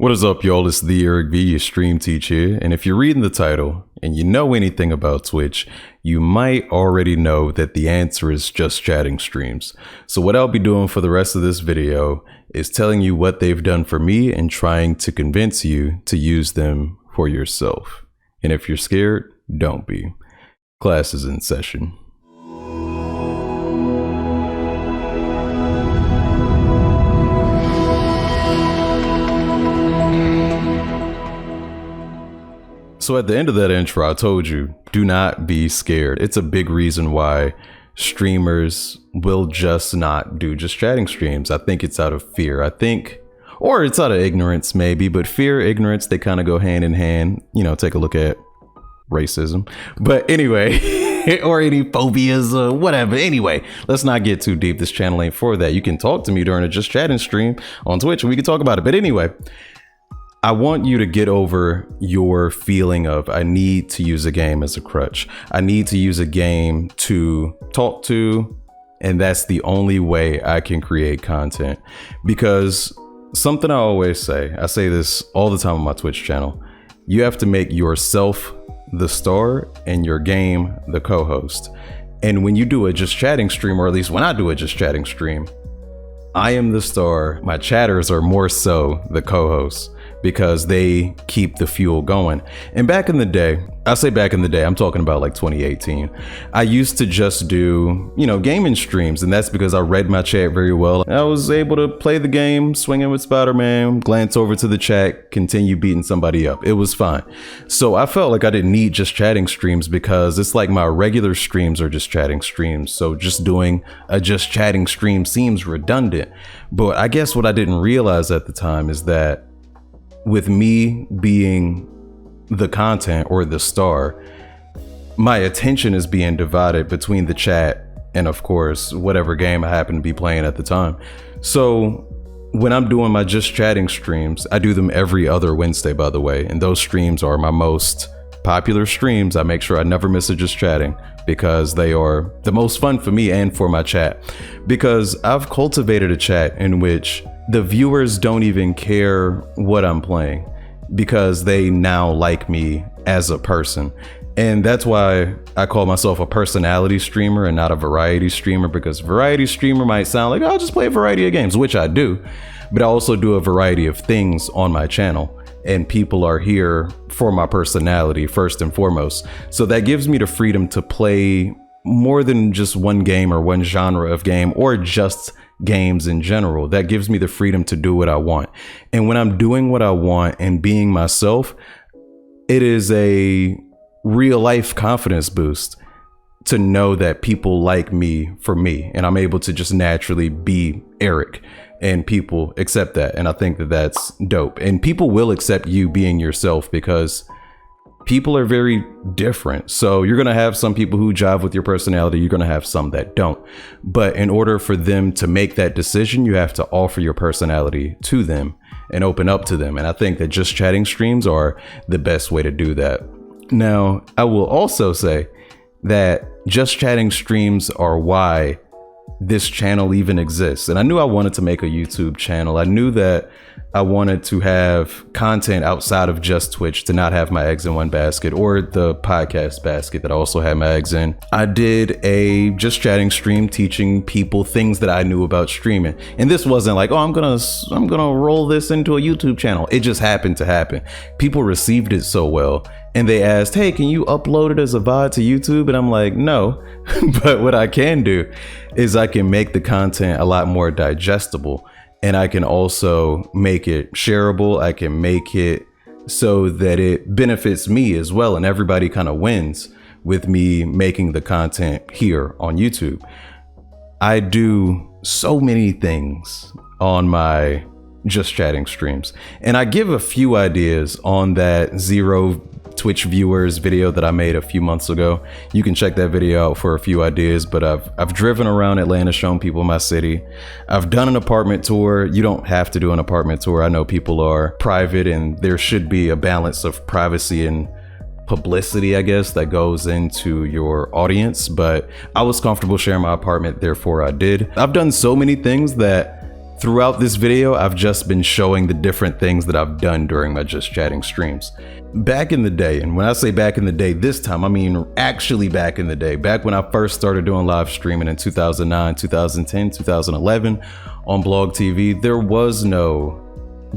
What is up, y'all? It's the Eric V, your stream teacher. And if you're reading the title and you know anything about Twitch, you might already know that the answer is just chatting streams. So what I'll be doing for the rest of this video is telling you what they've done for me and trying to convince you to use them for yourself. And if you're scared, don't be. Class is in session. So at the end of that intro, I told you, do not be scared. It's a big reason why streamers will just not do just chatting streams. I think it's out of fear. Or it's out of ignorance maybe, but fear, ignorance, they kind of go hand in hand. You know, take a look at racism. But anyway, or any phobias or whatever. Anyway, let's not get too deep. This channel ain't for that. You can talk to me during a just chatting stream on Twitch and we can talk about it. But anyway, I want you to get over your feeling of I need to use a game as a crutch. I need to use a game to talk to, and that's the only way I can create content. Because something I always say, I say this all the time on my Twitch channel, you have to make yourself the star and your game the co-host. And when you do a just chatting stream, or at least when I do a just chatting stream, I am the star. My chatters are more so the co-hosts, because they keep the fuel going. And back in the day, I say back in the day, I'm talking about like 2018, I used to just do, gaming streams. And that's because I read my chat very well. I was able to play the game, swinging with Spider-Man, glance over to the chat, continue beating somebody up. It was fine. So I felt like I didn't need just chatting streams because it's like my regular streams are just chatting streams. So just doing a just chatting stream seems redundant. But I guess what I didn't realize at the time is that with me being the content or the star, my attention is being divided between the chat and, of course, whatever game I happen to be playing at the time. So when I'm doing my just chatting streams, I do them every other Wednesday, by the way, and those streams are my most popular streams. I make sure I never miss a just chatting because they are the most fun for me and for my chat, because I've cultivated a chat in which the viewers don't even care what I'm playing because they now like me as a person. And that's why I call myself a personality streamer and not a variety streamer, because variety streamer might sound like, I'll just play a variety of games, which I do, but I also do a variety of things on my channel. And people are here for my personality first and foremost. So that gives me the freedom to play more than just one game or one genre of game, or just games in general. That gives me the freedom to do what I want. And when I'm doing what I want and being myself, it is a real life confidence boost to know that people like me for me, and I'm able to just naturally be Eric, and people accept that. And I think that that's dope. And people will accept you being yourself because people are very different. So you're going to have some people who jive with your personality. You're going to have some that don't. But in order for them to make that decision, you have to offer your personality to them and open up to them. And I think that just chatting streams are the best way to do that. Now, I will also say that just chatting streams are why this channel even exists. And I knew I wanted to make a YouTube channel. I knew that I wanted to have content outside of just Twitch, to not have my eggs in one basket, or the podcast basket that I also had my eggs in. I did a just chatting stream teaching people things that I knew about streaming. And this wasn't like, oh, I'm gonna roll this into a YouTube channel. It just happened to happen. People received it so well, and they asked, hey, can you upload it as a VOD to YouTube? And I'm like, no. But what I can do is I can make the content a lot more digestible. And I can also make it shareable. I can make it so that it benefits me as well. And everybody kind of wins with me making the content here on YouTube. I do so many things on my just chatting streams. And I give a few ideas on that 0 Twitch viewers video that I made a few months ago. You can check that video out for a few ideas. But I've driven around Atlanta, shown people my city. I've done an apartment tour. You don't have to do an apartment tour. I know people are private, and there should be a balance of privacy and publicity, I guess, that goes into your audience. But I was comfortable sharing my apartment, therefore I did. I've done so many things that Throughout this video, I've just been showing the different things that I've done during my Just Chatting streams. Back in the day, and when I say back in the day this time, I mean actually back in the day, back when I first started doing live streaming in 2009, 2010, 2011 on Blog TV, there was no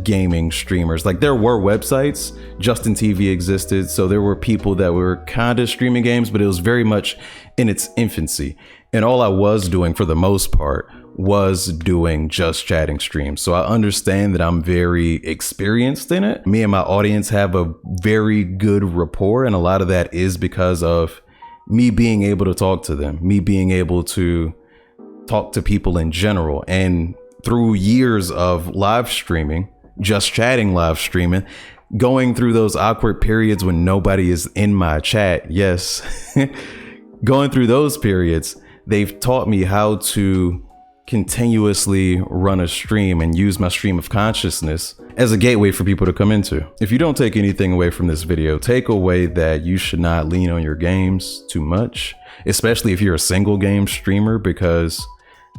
gaming streamers. Like, there were websites, Justin TV existed, so there were people that were kind of streaming games, but it was very much in its infancy. And all I was doing for the most part was doing Just Chatting streams. So I understand that I'm very experienced in it. Me and my audience have a very good rapport, and a lot of that is because of me being able to talk to them, me being able to talk to people in general. And through years of live streaming, Just Chatting live streaming, going through those awkward periods when nobody is in my chat, yes, going through those periods, they've taught me how to continuously run a stream and use my stream of consciousness as a gateway for people to come into. If you don't take anything away from this video, take away that you should not lean on your games too much, especially if you're a single game streamer, because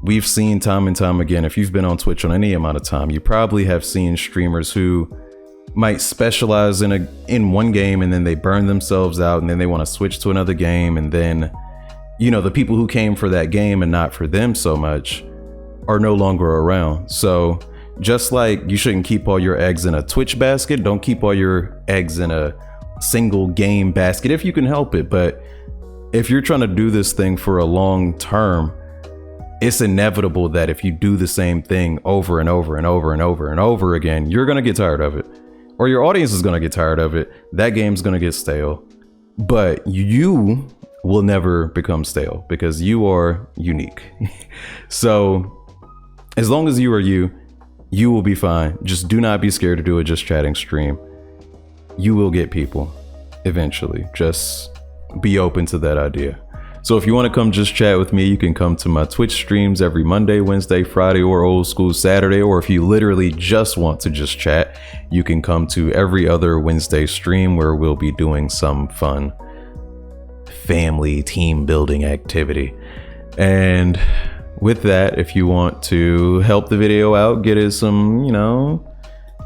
we've seen time and time again, if you've been on Twitch on any amount of time, you probably have seen streamers who might specialize in one game and then they burn themselves out and then they want to switch to another game, and then, you know, the people who came for that game and not for them so much are no longer around. So just like you shouldn't keep all your eggs in a Twitch basket, don't keep all your eggs in a single game basket if you can help it. But if you're trying to do this thing for a long term, it's inevitable that if you do the same thing over and over and over and over and over again, you're going to get tired of it, or your audience is going to get tired of it. That game's going to get stale, but you will never become stale because you are unique. So as long as you are you, you will be fine. Just do not be scared to do a Just Chatting stream. You will get people eventually. Just be open to that idea. So if you want to come just chat with me, you can come to my Twitch streams every Monday, Wednesday, Friday, or old school Saturday. Or if you literally just want to just chat, you can come to every other Wednesday stream where we'll be doing some fun family team building activity. And with that, if you want to help the video out, get it some,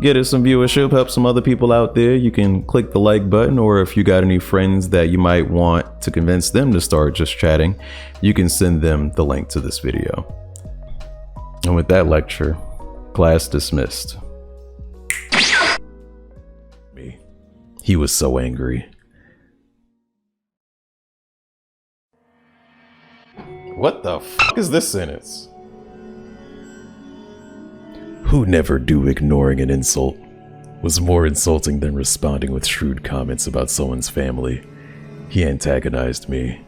get it some viewership, help some other people out there, you can click the like button. Or if you got any friends that you might want to convince them to start Just Chatting, you can send them the link to this video. And with that lecture, class dismissed. He was so angry. What the fuck is this sentence? Who never do ignoring an insult was more insulting than responding with shrewd comments about someone's family. He antagonized me.